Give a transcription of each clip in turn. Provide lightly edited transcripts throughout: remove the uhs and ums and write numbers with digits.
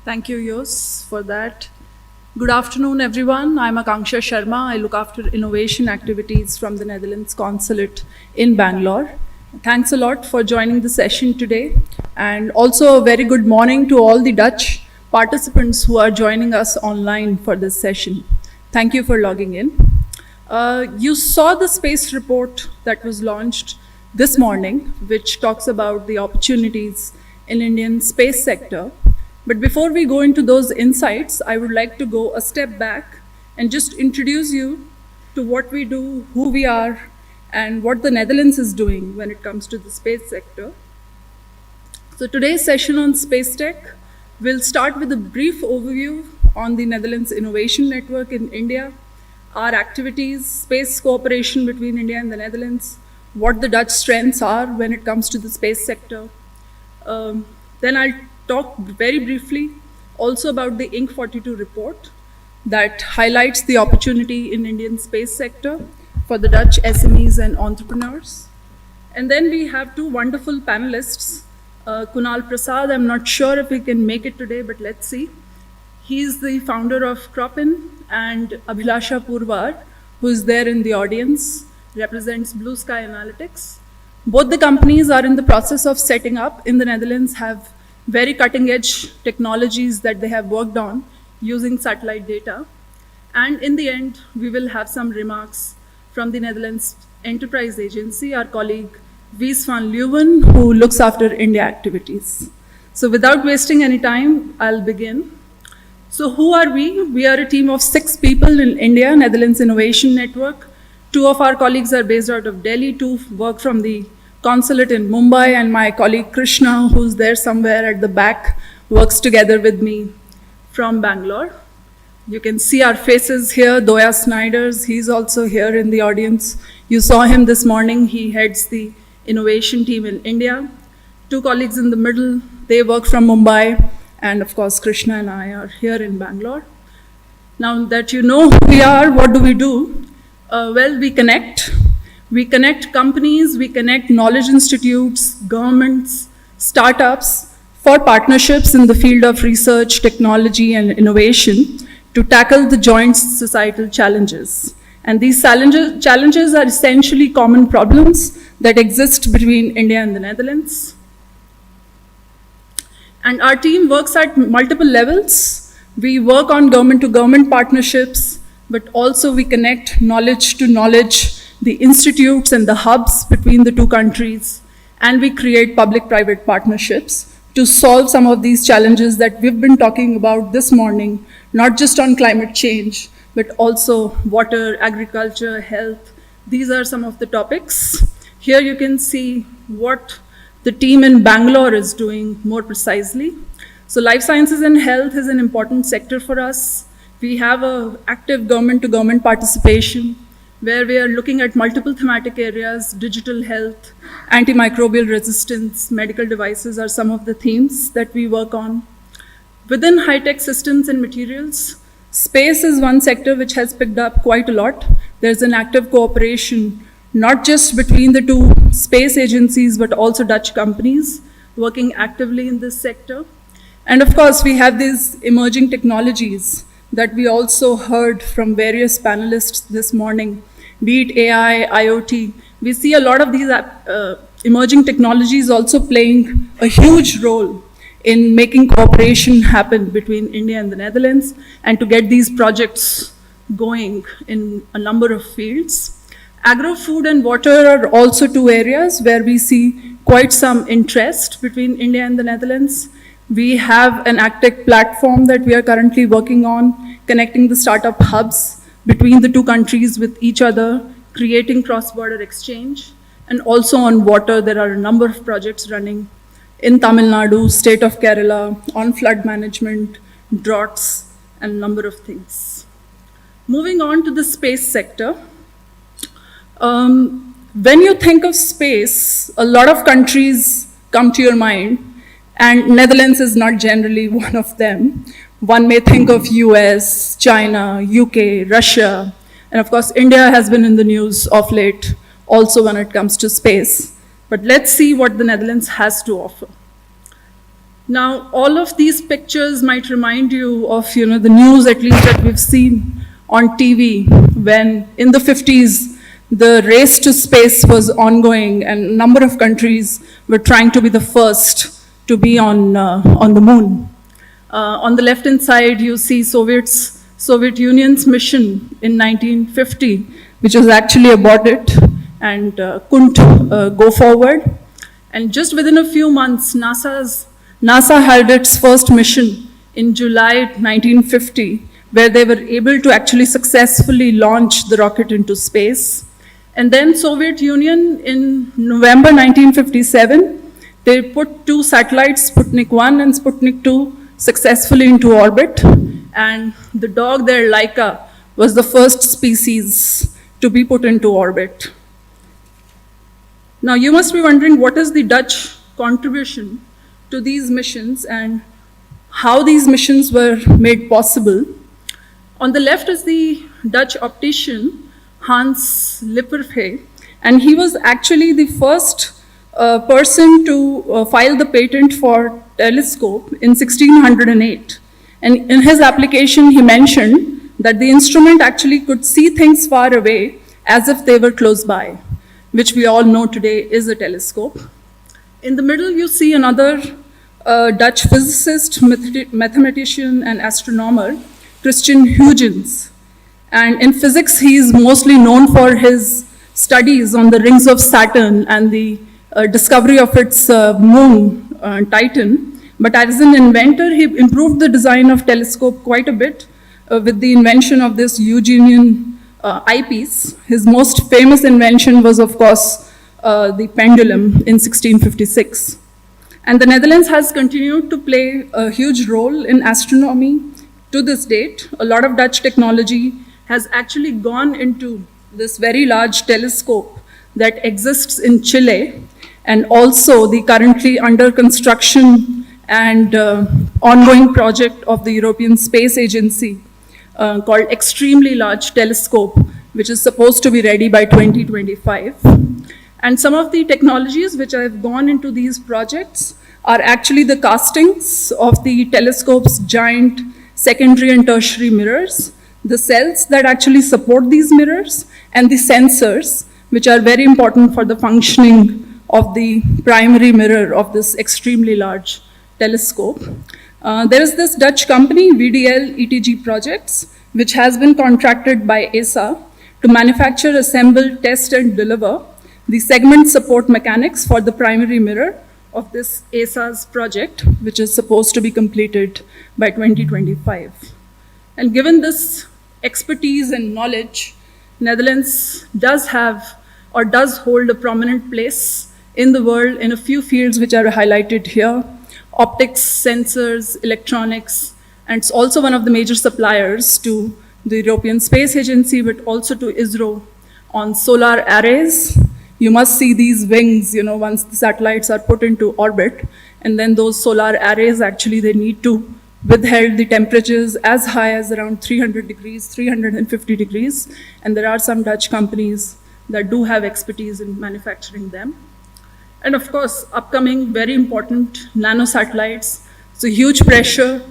Thank you, Yos, for that. Good afternoon, everyone. I'm Akanksha Sharma. I look after innovation activities from the Netherlands Consulate in Bangalore. Thanks a lot for joining the session today. And also, a very good morning to all the Dutch participants who are joining us online for this session. Thank you for logging in. You saw the space report that was launched this morning, which talks about the opportunities in Indian space sector. But before we go into those insights, I would like to go a step back and just introduce you to what we do, who we are, and what the Netherlands is doing when it comes to the space sector. So today's session on space tech will start with a brief overview on the Netherlands Innovation Network in India, our activities, space cooperation between India and the Netherlands, what the Dutch strengths are when it comes to the space sector. Then I'll talk very briefly also about the Inc. 42 report that highlights the opportunity in Indian space sector for the Dutch SMEs and entrepreneurs. And then we have two wonderful panelists, Kunal Prasad. I'm not sure if he can make it today, but let's see. He's the founder of Cropin, and Abhilasha Purwar, who is there in the audience, represents Blue Sky Analytics. Both the companies are in the process of setting up in the Netherlands, have very cutting edge technologies that they have worked on using satellite data. And in the end, we will have some remarks from the Netherlands Enterprise Agency, our colleague Wies van Leeuwen, who looks after India activities. So without wasting any time, I'll begin. So who are we? We are a team of 6 people in India, Netherlands Innovation Network. 2 of our colleagues are based out of Delhi, 2 work from the consulate in Mumbai, and my colleague Krishna, who's there somewhere at the back, works together with me from Bangalore. You can see our faces here. Doya Snyders, he's also here in the audience. You saw him this morning. He heads the innovation team in India. 2 colleagues in the middle, they work from Mumbai. And of course, Krishna and I are here in Bangalore. Now that you know who we are, what do we do? Well, we connect. We connect companies, we connect knowledge institutes, governments, startups for partnerships in the field of research, technology, and innovation to tackle the joint societal challenges. And these challenges are essentially common problems that exist between India and the Netherlands. And our team works at multiple levels. We work on government-to-government partnerships, but also we connect knowledge to knowledge, the institutes and the hubs between the 2 countries, and we create public-private partnerships to solve some of these challenges that we've been talking about this morning, not just on climate change, but also water, agriculture, health. These are some of the topics. Here you can see what the team in Bangalore is doing more precisely. So life sciences and health is an important sector for us. We have an active government-to-government participation where we are looking at multiple thematic areas. Digital health, antimicrobial resistance, medical devices are some of the themes that we work on. Within high-tech systems and materials, space is one sector which has picked up quite a lot. There's an active cooperation not just between the 2 space agencies, but also Dutch companies working actively in this sector. And of course, we have these emerging technologies that we also heard from various panelists this morning, be it AI, IoT. We see a lot of these emerging technologies also playing a huge role in making cooperation happen between India and the Netherlands and to get these projects going in a number of fields. Agro, food, and water are also 2 areas where we see quite some interest between India and the Netherlands. We have an AgTech platform that we are currently working on, connecting the startup hubs between the 2 countries with each other, creating cross-border exchange. And also on water, there are a number of projects running in Tamil Nadu, state of Kerala, on flood management, droughts, and a number of things. Moving on to the space sector. When you think of space, a lot of countries come to your mind, and Netherlands is not generally one of them. One may think of US, China, UK, Russia, and of course India has been in the news of late also when it comes to space. But let's see what the Netherlands has to offer. Now, all of these pictures might remind you of, the news at least that we've seen on TV when in the 50s, the race to space was ongoing and a number of countries were trying to be the first to be on the moon. On the left-hand side, you see Soviet Union's mission in 1950, which was actually aborted and couldn't go forward. And just within a few months, NASA held its first mission in July 1950, where they were able to actually successfully launch the rocket into space. And then Soviet Union in November 1957, they put two satellites, Sputnik 1 and Sputnik 2, successfully into orbit. And the dog there, Laika, was the first species to be put into orbit. Now you must be wondering, what is the Dutch contribution to these missions and how these missions were made possible? On the left is the Dutch optician, Hans Lippershey, and he was actually the first person to file the patent for telescope in 1608. And in his application, he mentioned that the instrument actually could see things far away as if they were close by, which we all know today is a telescope. In the middle, you see another Dutch physicist, mathematician, and astronomer, Christian Huygens. And in physics, he is mostly known for his studies on the rings of Saturn and the discovery of its moon, Titan. But as an inventor, he improved the design of telescope quite a bit with the invention of this Eugenean eyepiece. His most famous invention was, of course, the pendulum in 1656. And the Netherlands has continued to play a huge role in astronomy to this date. A lot of Dutch technology has actually gone into this very large telescope that exists in Chile, and also the currently under construction and ongoing project of the European Space Agency called Extremely Large Telescope, which is supposed to be ready by 2025. And some of the technologies which have gone into these projects are actually the castings of the telescope's giant secondary and tertiary mirrors, the cells that actually support these mirrors, and the sensors, which are very important for the functioning of the primary mirror of this extremely large telescope. There is this Dutch company, VDL ETG Projects, which has been contracted by ESA to manufacture, assemble, test, and deliver the segment support mechanics for the primary mirror of this ESA's project, which is supposed to be completed by 2025. And given this expertise and knowledge, Netherlands does have or does hold a prominent place in the world in a few fields which are highlighted here: optics, sensors, electronics, and it's also one of the major suppliers to the European Space Agency, but also to ISRO on solar arrays. You must see these wings, once the satellites are put into orbit, and then those solar arrays, actually, they need to withhold the temperatures as high as around 300 degrees, 350 degrees, and there are some Dutch companies that do have expertise in manufacturing them. And of course, upcoming very important nanosatellites. So huge pressure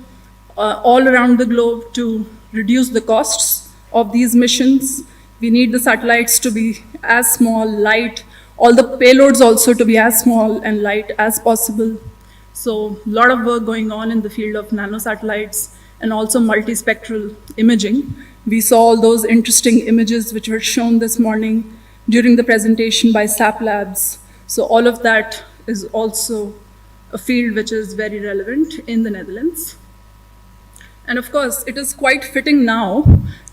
all around the globe to reduce the costs of these missions. We need the satellites to be as small, light, all the payloads also to be as small and light as possible. So a lot of work going on in the field of nanosatellites and also multispectral imaging. We saw all those interesting images which were shown this morning during the presentation by SAP Labs. So all of that is also a field which is very relevant in the Netherlands. And of course, it is quite fitting now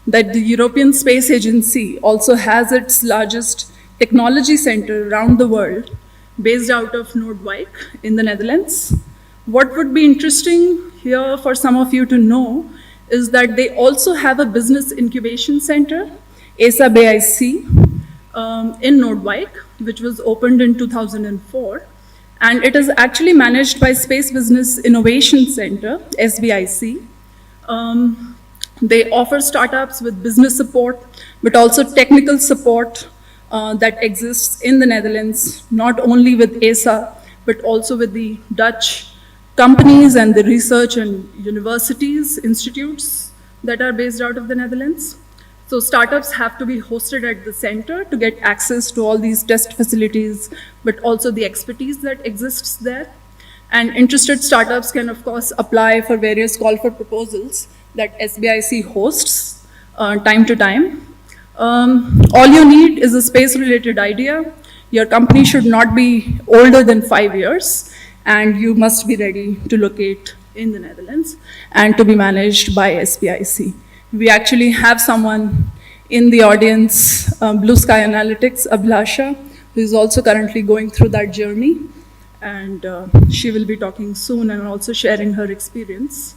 that the European Space Agency also has its largest technology center around the world, based out of Noordwijk in the Netherlands. What would be interesting here for some of you to know is that they also have a business incubation center, ESA BIC, in Noordwijk, which was opened in 2004. And it is actually managed by Space Business Innovation Center, SBIC. They offer startups with business support, but also technical support that exists in the Netherlands, not only with ESA, but also with the Dutch companies and the research and universities, institutes that are based out of the Netherlands. So startups have to be hosted at the center to get access to all these test facilities, but also the expertise that exists there. And interested startups can, of course, apply for various call for proposals that SBIC hosts time to time. All you need is a space-related idea. Your company should not be older than 5 years, and you must be ready to locate in the Netherlands and to be managed by SBIC. We actually have someone in the audience, Blue Sky Analytics, Abhilasha, who is also currently going through that journey. And she will be talking soon and also sharing her experience.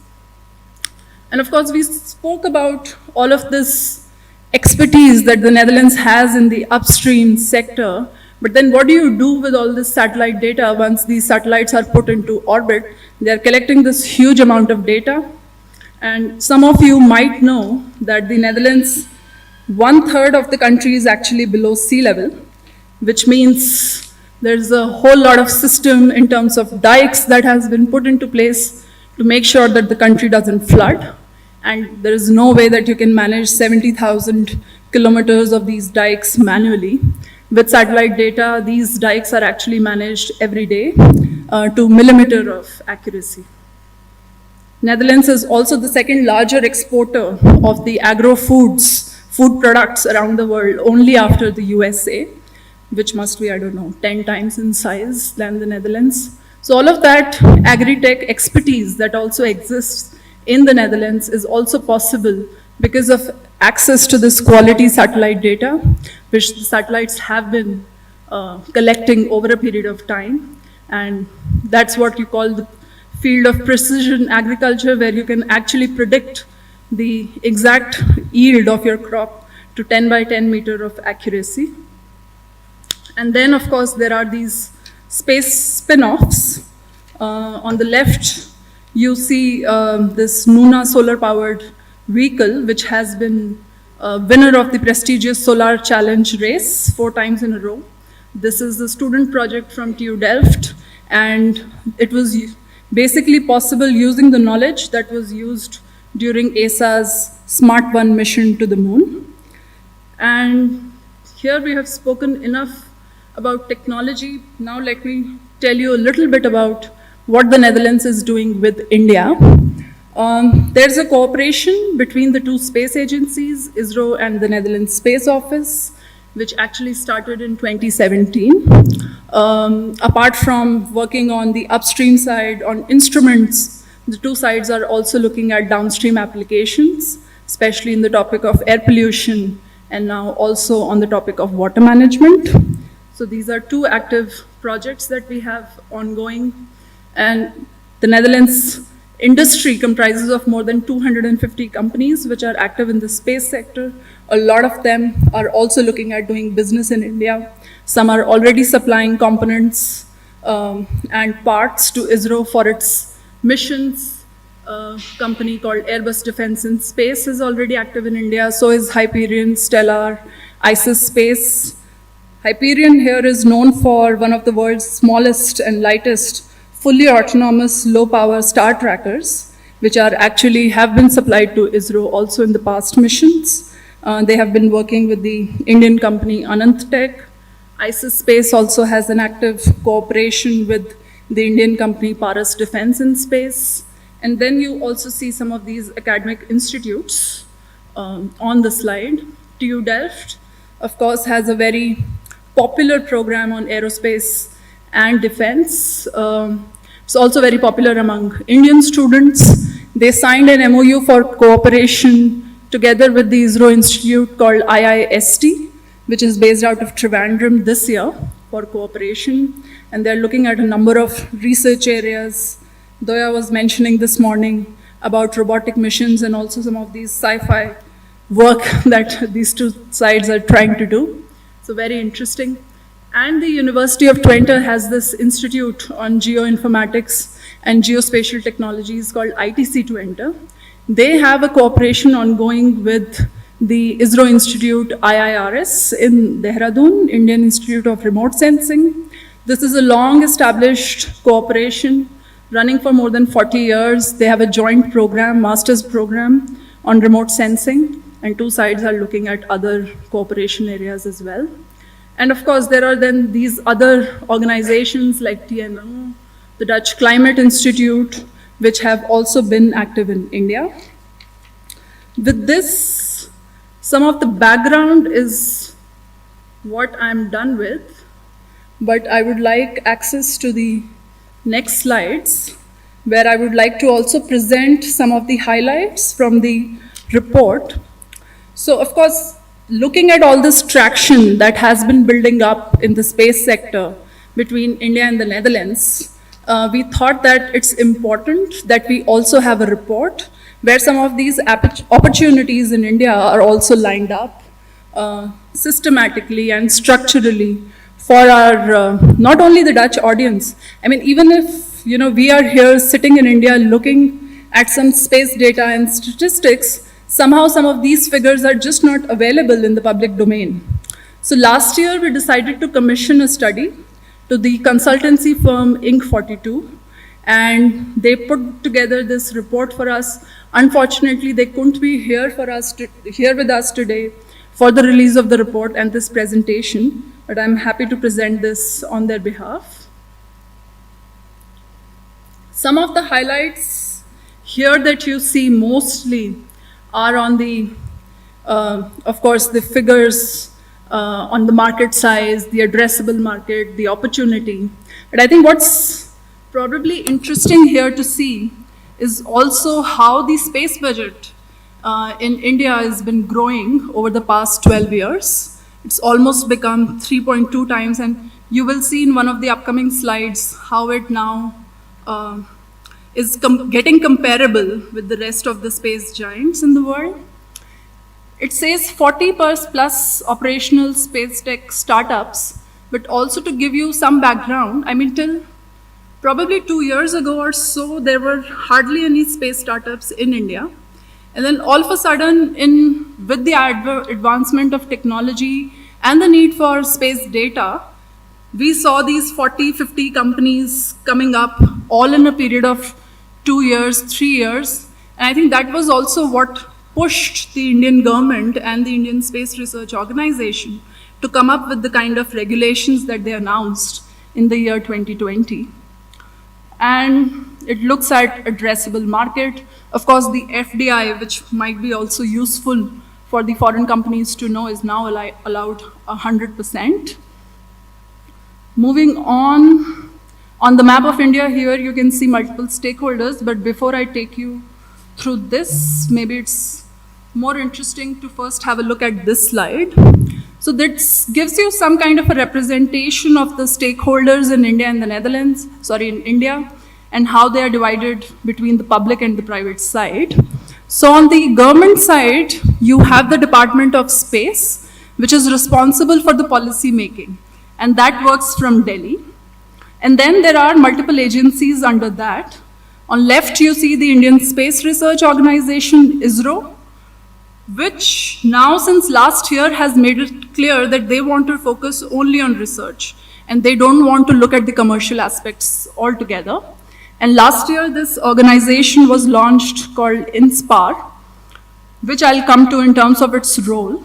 And of course, we spoke about all of this expertise that the Netherlands has in the upstream sector. But then what do you do with all this satellite data once these satellites are put into orbit? They're collecting this huge amount of data. And some of you might know that the Netherlands, 1/3 of the country is actually below sea level, which means there's a whole lot of system in terms of dikes that has been put into place to make sure that the country doesn't flood. And there is no way that you can manage 70,000 kilometers of these dikes manually. With satellite data, these dikes are actually managed every day to millimeter of accuracy. Netherlands is also the second larger exporter of the agro-foods, food products around the world, only after the USA, which must be, I don't know, 10 times in size than the Netherlands. So all of that agri-tech expertise that also exists in the Netherlands is also possible because of access to this quality satellite data, which the satellites have been collecting over a period of time. And that's what you call the field of precision agriculture, where you can actually predict the exact yield of your crop to 10 by 10 meter of accuracy. And then, of course, there are these space spin-offs. On the left, you see this Nuna solar-powered vehicle, which has been a winner of the prestigious Solar Challenge race 4 times in a row. This is a student project from TU Delft, and it was basically possible using the knowledge that was used during ESA's Smart 1 mission to the moon. And here we have spoken enough about technology. Now let me tell you a little bit about what the Netherlands is doing with India. There's a cooperation between the two space agencies, ISRO and the Netherlands Space Office, which actually started in 2017. Apart from working on the upstream side, on instruments, the two sides are also looking at downstream applications, especially in the topic of air pollution, and now also on the topic of water management. So these are 2 active projects that we have ongoing. And the Netherlands industry comprises of more than 250 companies which are active in the space sector. A lot of them are also looking at doing business in India. Some are already supplying components and parts to ISRO for its missions. A company called Airbus Defence and Space is already active in India. So is Hyperion, Stellar, ISIS Space. Hyperion here is known for one of the world's smallest and lightest fully autonomous low-power star trackers, which are actually have been supplied to ISRO also in the past missions. They have been working with the Indian company Anant Tech. ISIS Space also has an active cooperation with the Indian company Paras Defence and Space. And then you also see some of these academic institutes on the slide. TU Delft, of course, has a very popular program on aerospace and defense. It's also very popular among Indian students. They signed an MOU for cooperation together with the ISRO Institute called IIST, which is based out of Trivandrum this year for cooperation. And they're looking at a number of research areas. Doya was mentioning this morning about robotic missions and also some of these sci-fi work that these two sides are trying to do. So very interesting. And the University of Twente has this institute on geoinformatics and geospatial technologies called ITC Twente. They have a cooperation ongoing with the ISRO Institute IIRS in Dehradun, Indian Institute of Remote Sensing. This is a long-established cooperation running for more than 40 years. They have a joint program, master's program on remote sensing, and two sides are looking at other cooperation areas as well. And of course, there are then these other organizations like TNO, the Dutch Climate Institute, which have also been active in India. With this, some of the background is what I'm done with, but I would like access to the next slides, where I would like to also present some of the highlights from the report. So of course, looking at all this traction that has been building up in the space sector between India and the Netherlands, we thought that it's important that we also have a report where some of these opportunities in India are also lined up systematically and structurally for our, not only the Dutch audience. I mean, even if we are here sitting in India looking at some space data and statistics, somehow some of these figures are just not available in the public domain. So last year we decided to commission a study to the consultancy firm Inc42, and they put together this report for us. Unfortunately, they couldn't be here with us today for the release of the report and this presentation, but I'm happy to present this on their behalf. Some of the highlights here that you see mostly are on the, of course, the figures on the market size, the addressable market, the opportunity. But I think what's probably interesting here to see is also how the space budget in India has been growing over the past 12 years. It's almost become 3.2 times, and you will see in one of the upcoming slides how it now is getting comparable with the rest of the space giants in the world. It says 40 plus operational space tech startups, but also to give you some background, I mean, till probably 2 years ago or so, there were hardly any space startups in India. And then all of a sudden, with the advancement of technology and the need for space data, we saw these 40, 50 companies coming up all in a period of 2 years, 3 years. And I think that was also what pushed the Indian government and the Indian Space Research Organization to come up with the kind of regulations that they announced in the year 2020. And it looks at addressable market. Of course, the FDI, which might be also useful for the foreign companies to know, is now allowed 100%. Moving on the map of India here, you can see multiple stakeholders, but before I take you through this, maybe it's more interesting to first have a look at this slide. So this gives you some kind of a representation of the stakeholders in India and the Netherlands, in India, and how they are divided between the public and the private side. So on the government side, you have the Department of Space, which is responsible for the policy making, and that works from Delhi. And then there are multiple agencies under that. On left, you see the Indian Space Research Organization, ISRO, which now since last year has made it clear that they want to focus only on research and they don't want to look at the commercial aspects altogether. And last year, this organization was launched called INSPAR, which I'll come to in terms of its role.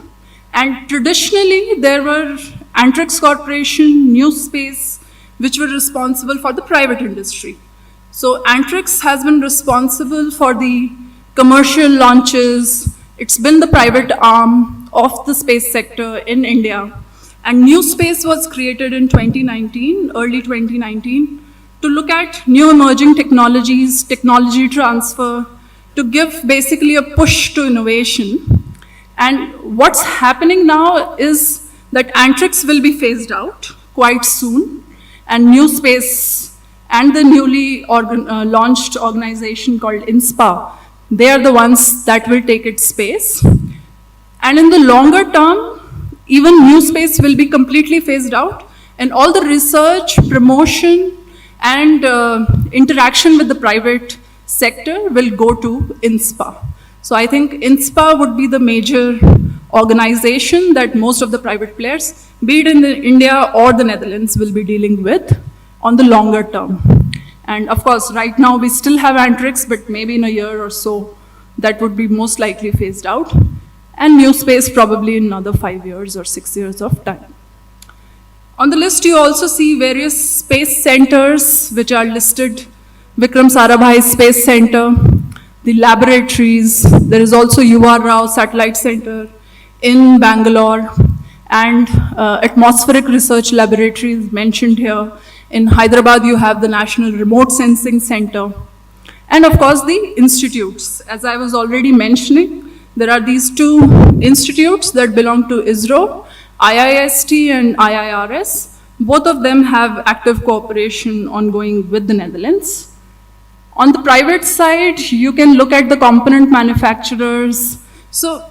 And traditionally, there were Antrix Corporation, New Space, which were responsible for the private industry. So Antrix has been responsible for the commercial launches. It's been the private arm of the space sector in India. And New Space was created in 2019, early 2019, to look at new emerging technologies, technology transfer, to give basically a push to innovation. And what's happening now is that Antrix will be phased out quite soon, and New Space and the newly launched organization called INSPA, they are the ones that will take its space. And in the longer term, even New Space will be completely phased out, and all the research, promotion, and interaction with the private sector will go to INSPA. So I think INSPA would be the major organization that most of the private players, be it in India or the Netherlands, will be dealing with on the longer term. And of course, right now we still have Antrix, but maybe in a year or so, that would be most likely phased out. And New Space probably in another 5 years or 6 years of time. On the list, you also see various space centers which are listed. Vikram Sarabhai Space Center, the laboratories. There is also U.R. Rao Satellite Center in Bangalore, and atmospheric research laboratories mentioned here. In Hyderabad, you have the National Remote Sensing Center. And of course, the institutes. As I was already mentioning, there are these two institutes that belong to ISRO, IIST and IIRS. Both of them have active cooperation ongoing with the Netherlands. On the private side, you can look at the component manufacturers. So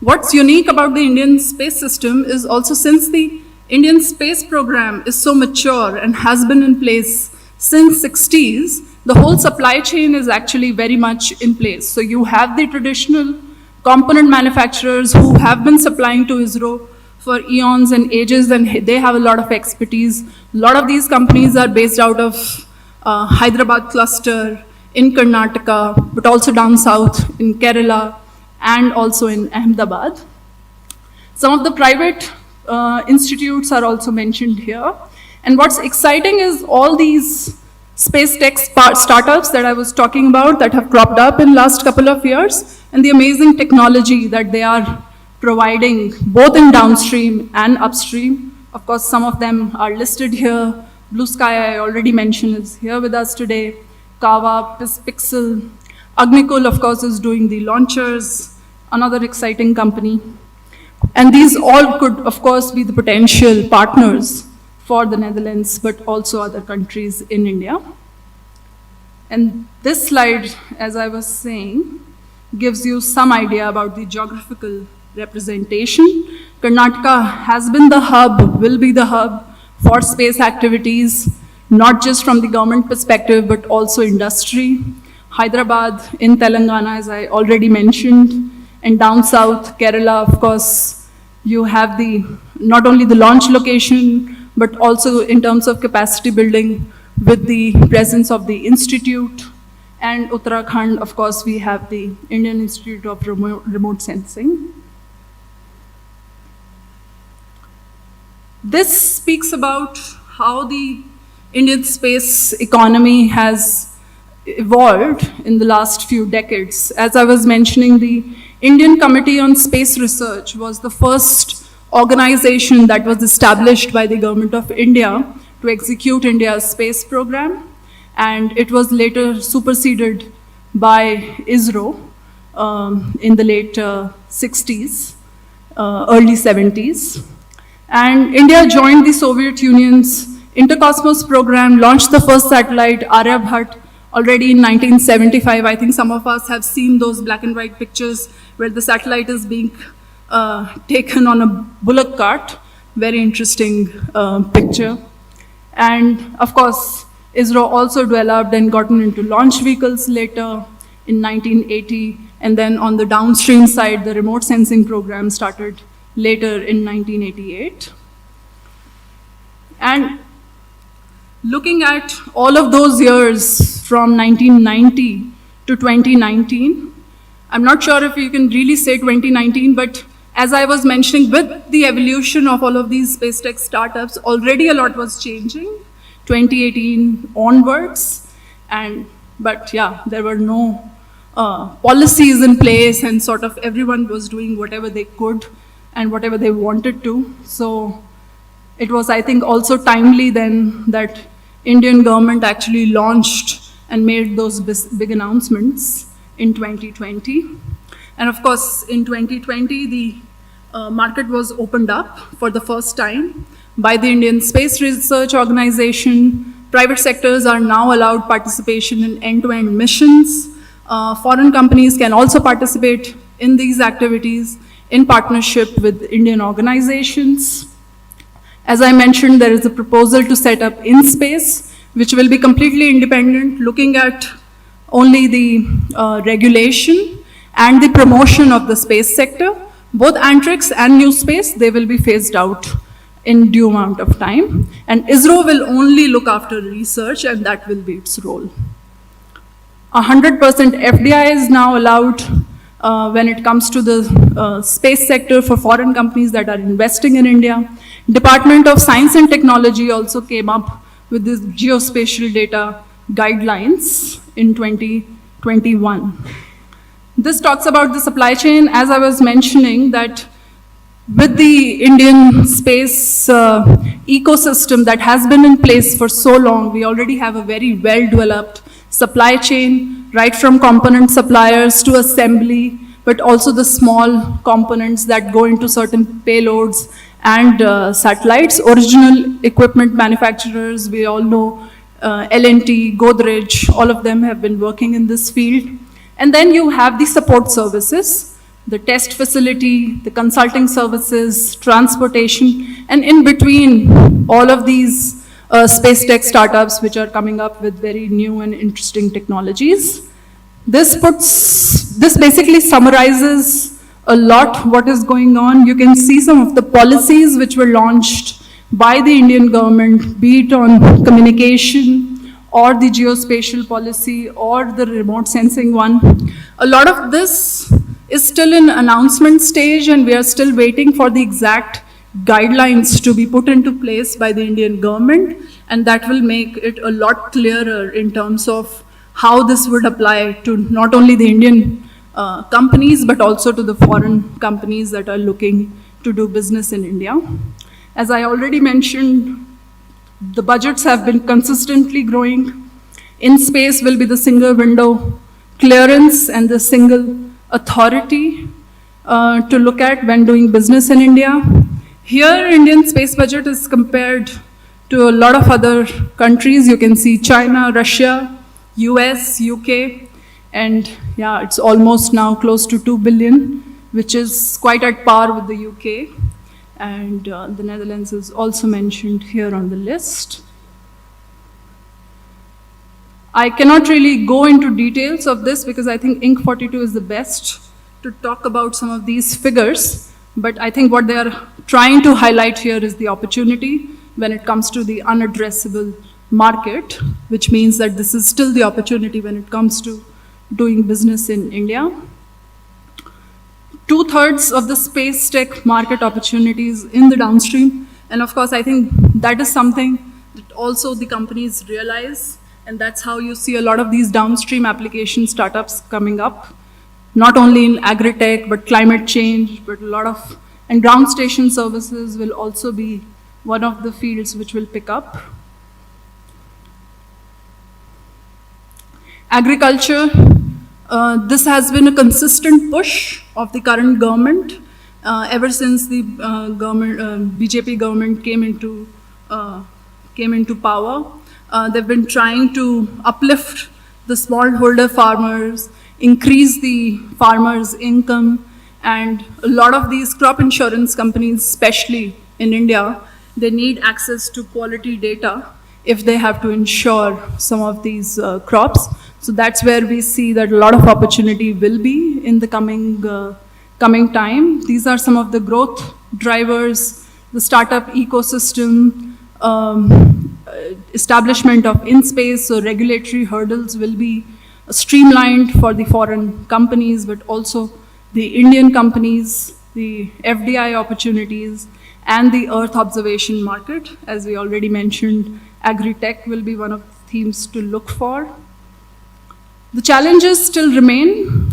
what's unique about the Indian space system is also, since the Indian space program is so mature and has been in place since 60s, the whole supply chain is actually very much in place. So you have the traditional component manufacturers who have been supplying to ISRO for eons and ages, and they have a lot of expertise. A lot of these companies are based out of Hyderabad cluster, in Karnataka, but also down south in Kerala, and also in Ahmedabad. Some of the private institutes are also mentioned here. And what's exciting is all these space tech startups that I was talking about that have cropped up in last couple of years, and the amazing technology that they are providing both in downstream and upstream. Of course, some of them are listed here. Blue Sky, I already mentioned, is here with us today. Kawa, Pixel, Agnikul, of course, is doing the launchers, another exciting company. And these all could, of course, be the potential partners for the Netherlands, but also other countries in India. And this slide, as I was saying, gives you some idea about the geographical representation. Karnataka has been the hub, will be the hub for space activities, not just from the government perspective, but also industry. Hyderabad in Telangana, as I already mentioned, and down south, Kerala, of course, you have not only the launch location, but also in terms of capacity building with the presence of the institute. And Uttarakhand, of course, we have the Indian Institute of Remote Sensing. This speaks about how the Indian space economy has evolved in the last few decades. As I was mentioning, the Indian Committee on Space Research was the first organization that was established by the Government of India to execute India's space program, and it was later superseded by ISRO in the late 60s, early 70s. And India joined the Soviet Union's Intercosmos program, launched the first satellite, Aryabhat, already in 1975. I think some of us have seen those black and white pictures where the satellite is being taken on a bullock cart. Very interesting picture. And of course, ISRO also developed and gotten into launch vehicles later in 1980. And then on the downstream side, the remote sensing program started later in 1988. And looking at all of those years from 1990 to 2019, I'm not sure if you can really say 2019, but as I was mentioning, with the evolution of all of these space tech startups, already a lot was changing, 2018 onwards. But yeah, there were no policies in place, and sort of everyone was doing whatever they could and whatever they wanted to. So it was, I think, also timely then that Indian government actually launched and made those big announcements in 2020. And of course, in 2020, the market was opened up for the first time by the Indian Space Research Organization. Private sectors are now allowed participation in end-to-end missions. Foreign companies can also participate in these activities in partnership with Indian organizations. As I mentioned, there is a proposal to set up IN-SPACE, which will be completely independent, looking at only the regulation and the promotion of the space sector. Both Antrix and New Space, they will be phased out in due amount of time. And ISRO will only look after research, and that will be its role. 100% FDI is now allowed when it comes to the space sector for foreign companies that are investing in India. Department of Science and Technology also came up with this geospatial data guidelines in 2021. This talks about the supply chain, as I was mentioning, that with the Indian space ecosystem that has been in place for so long, we already have a very well-developed supply chain, right from component suppliers to assembly, but also the small components that go into certain payloads and satellites. Original equipment manufacturers, we all know, L&T, Godrej, all of them have been working in this field. And then you have the support services, the test facility, the consulting services, transportation, and in between all of these space tech startups which are coming up with very new and interesting technologies. This basically summarizes a lot what is going on. You can see some of the policies which were launched by the Indian government, be it on communication, or the geospatial policy, or the remote sensing one. A lot of this is still in announcement stage, and we are still waiting for the exact guidelines to be put into place by the Indian government, and that will make it a lot clearer in terms of how this would apply to not only the Indian companies, but also to the foreign companies that are looking to do business in India. As I already mentioned, the budgets have been consistently growing. In space will be the single window clearance and the single authority to look at when doing business in India. Here, Indian space budget is compared to a lot of other countries. You can see China, Russia, US, UK, and yeah, it's almost now close to 2 billion, which is quite at par with the UK. And the Netherlands is also mentioned here on the list. I cannot really go into details of this because I think Inc. 42 is the best to talk about some of these figures, but I think what they are trying to highlight here is the opportunity when it comes to the unaddressable market, which means that this is still the opportunity when it comes to doing business in India. 2/3 of the space tech market opportunities in the downstream. And of course, I think that is something that also the companies realize. And that's how you see a lot of these downstream application startups coming up, not only in agri-tech, but climate change, but a lot of, and ground station services will also be one of the fields which will pick up. Agriculture. This has been a consistent push of the current government ever since the BJP government came into power. They've been trying to uplift the smallholder farmers, increase the farmers' income, and a lot of these crop insurance companies, especially in India, they need access to quality data if they have to insure some of these crops. So that's where we see that a lot of opportunity will be in the coming time. These are some of the growth drivers, the startup ecosystem, establishment of in-space, so regulatory hurdles will be streamlined for the foreign companies, but also the Indian companies, the FDI opportunities, and the Earth observation market. As we already mentioned, agri-tech will be one of the themes to look for. The challenges still remain.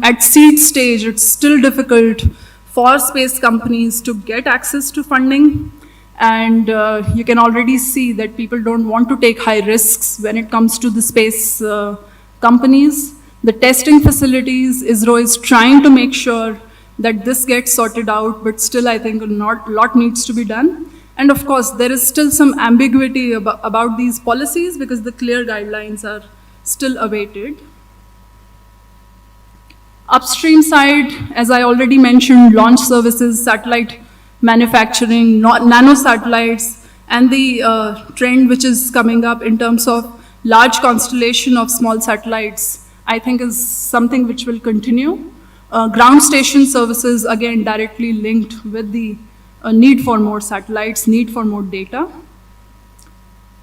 At seed stage, it's still difficult for space companies to get access to funding. And you can already see that people don't want to take high risks when it comes to the space companies. The testing facilities, ISRO is trying to make sure that this gets sorted out, but still I think a lot needs to be done. And of course, there is still some ambiguity about these policies because the clear guidelines are still awaited. Upstream side, as I already mentioned, launch services, satellite manufacturing, nano satellites, and the trend which is coming up in terms of large constellation of small satellites, I think is something which will continue. Ground station services, again, directly linked with the a need for more satellites, need for more data.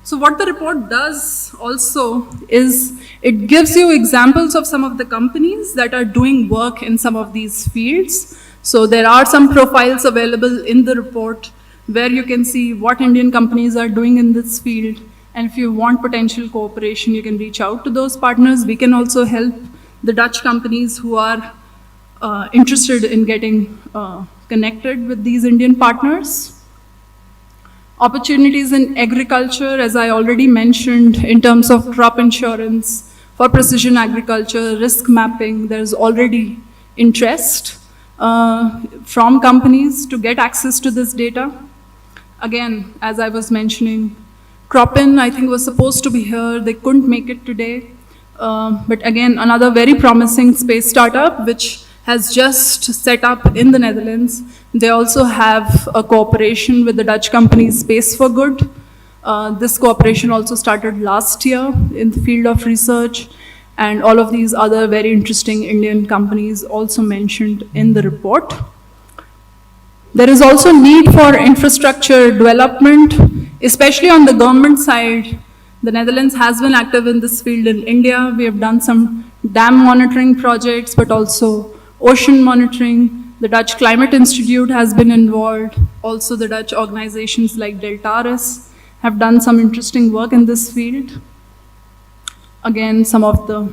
So what the report does also is it gives you examples of some of the companies that are doing work in some of these fields. So there are some profiles available in the report where you can see what Indian companies are doing in this field. And if you want potential cooperation, you can reach out to those partners. We can also help the Dutch companies who are interested in getting connected with these Indian partners. Opportunities in agriculture, as I already mentioned, in terms of crop insurance, for precision agriculture, risk mapping, there's already interest from companies to get access to this data. Again, as I was mentioning, Cropin, I think, was supposed to be here. They couldn't make it today. But again, another very promising space startup, which has just set up in the Netherlands. They also have a cooperation with the Dutch company Space for Good. This cooperation also started last year in the field of research, and all of these other very interesting Indian companies also mentioned in the report. There is also need for infrastructure development, especially on the government side. The Netherlands has been active in this field in India. We have done some dam monitoring projects, but also ocean monitoring. The Dutch Climate Institute has been involved. Also, the Dutch organizations like Deltares have done some interesting work in this field. Again, some of the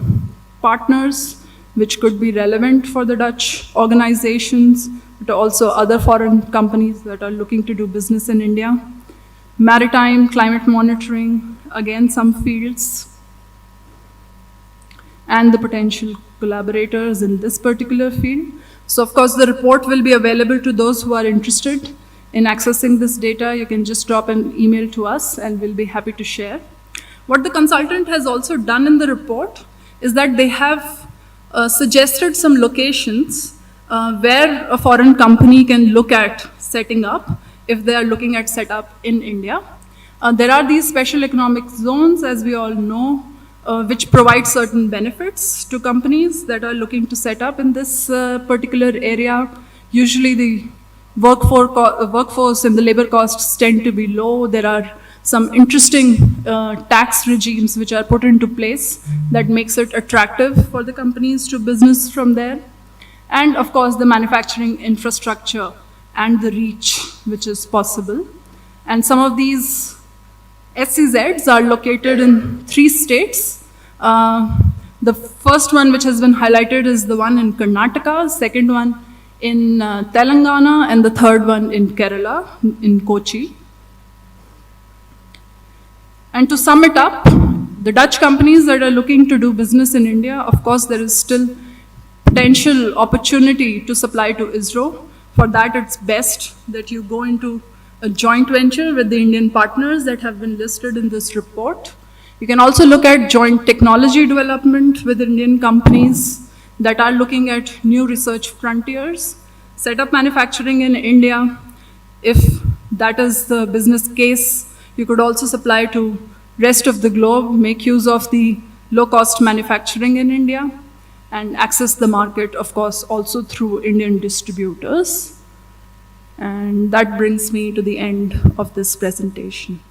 partners which could be relevant for the Dutch organizations, but also other foreign companies that are looking to do business in India. Maritime, climate monitoring, again, some fields. And the potential collaborators in this particular field. So of course, the report will be available to those who are interested in accessing this data. You can just drop an email to us and we'll be happy to share. What the consultant has also done in the report is that they have suggested some locations where a foreign company can look at setting up if they are looking at setup in India. There are these special economic zones, as we all know, which provide certain benefits to companies that are looking to set up in this particular area. Usually the workforce and the labor costs tend to be low. There are some interesting tax regimes which are put into place that makes it attractive for the companies to business from there. And of course, the manufacturing infrastructure and the reach which is possible. And some of these SEZs are located in 3 states. The first one which has been highlighted is the one in Karnataka, second one in Telangana, and the third one in Kerala, in Kochi. And to sum it up, the Dutch companies that are looking to do business in India, of course, there is still potential opportunity to supply to ISRO. For that, it's best that you go into a joint venture with the Indian partners that have been listed in this report. You can also look at joint technology development with Indian companies that are looking at new research frontiers, set up manufacturing in India. If that is the business case, you could also supply to rest of the globe, make use of the low-cost manufacturing in India, and access the market, of course, also through Indian distributors. And that brings me to the end of this presentation.